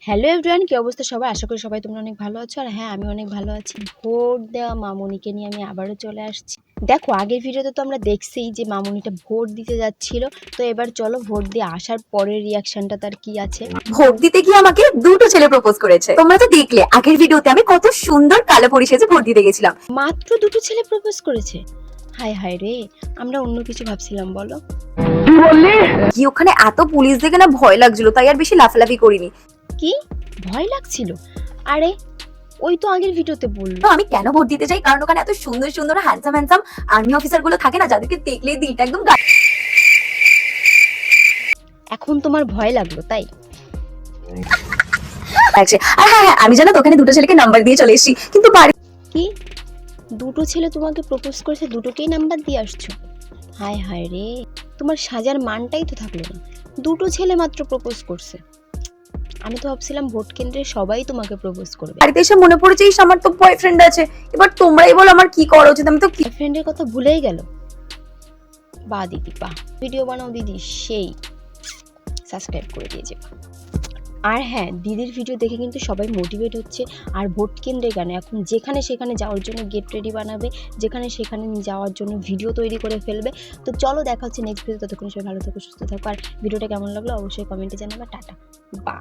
Hello everyone, কি অবস্থা সবার? আশা করি সবাই তোমরা অনেক ভালো আছো। আর হ্যাঁ, আমি অনেক ভালো আছি। ভোট দেওয়া মামুনিকে নিয়ে আমি আবারও চলে আসছি। দেখো, আগের ভিডিওতে তো আমরা দেখছিই যে মামুনিটা ভোট দিতে যাচ্ছিল। তো এবার চলো ভোট দিয়ে আসার পরের রিয়াকশনটা তার কি আছে। ভোট দিতে গিয়ে আমাকে দুটো ছেলে প্রপোজ করেছে। তোমরা তো দেখলে আগের ভিডিওতে আমি কত সুন্দর কালো পরি সেজে ভোট দিতে গেছিলাম। মাত্র দুটো ছেলে প্রপোজ করেছে? হায় হায় রে, আমরা অন্য কিছু ভাবছিলাম। বলো কি ওখানে এত পুলিশ দেখে না ভয় লাগছিল, তাই আর বেশি লাফালাফি করিনি। কি ভয় লাগছিল? আরে ওই তো আগের ভিডিওতে বললো। তো আমি কেন ভোট দিতে চাই, কারণ ওখানে এত সুন্দর সুন্দর হ্যান্ডসাম হ্যান্ডসাম আর্মি অফিসার গুলো থাকে না, যাদেরকে দেখলেই দিলটা একদম এখন তোমার ভয় লাগলো তাই? লাগছে। আর হ্যাঁ হ্যাঁ, আমি জানো তো ওখানে দুটো ছেলেকে নাম্বার দিয়ে চলে এসেছি, কিন্তু কি দুটো ছেলে তোমাকে প্রপোজ করেছে, দুটোকেই নাম্বার দিয়ে আসছো? হায় হায় রে, তোমার সাজার মানটাই তো থাকলো না। দুটো ছেলে মাত্র প্রপোজ করছে। আমি তো ভাবছিলাম ভোট কেন্দ্রে সবাই তোমাকে প্রপোজ করবে। বাড়িতে এসে মনে পড়েছে আমার তো বয়ফ্রেন্ড আছে। এবার তোমরাই বলো আমার কি করা উচিত। আমি তো ফ্রেন্ডের কথা ভুলেই গেল। বা দিদি বা ভিডিও বানাও দিদি, সেই সাবস্ক্রাইব করে দিয়েছে। আর হ্যাঁ, দিদির ভিডিও দেখে কিন্তু সবাই মোটিভেট হচ্ছে। আর ভোট কেন্দ্রে কেন, এখন যেখানে সেখানে যাওয়ার জন্য গেট রেডি বানাবে, যেখানে সেখানে যাওয়ার জন্য ভিডিও তৈরি করে ফেলবে। তো চলো দেখা হচ্ছে নেক্সট ভিডিও। ততক্ষণ সবাই ভালো থাকো, সুস্থ থাকো। আর ভিডিওটা কেমন লাগলো অবশ্যই কমেন্টে জানাবে। টাটা বা।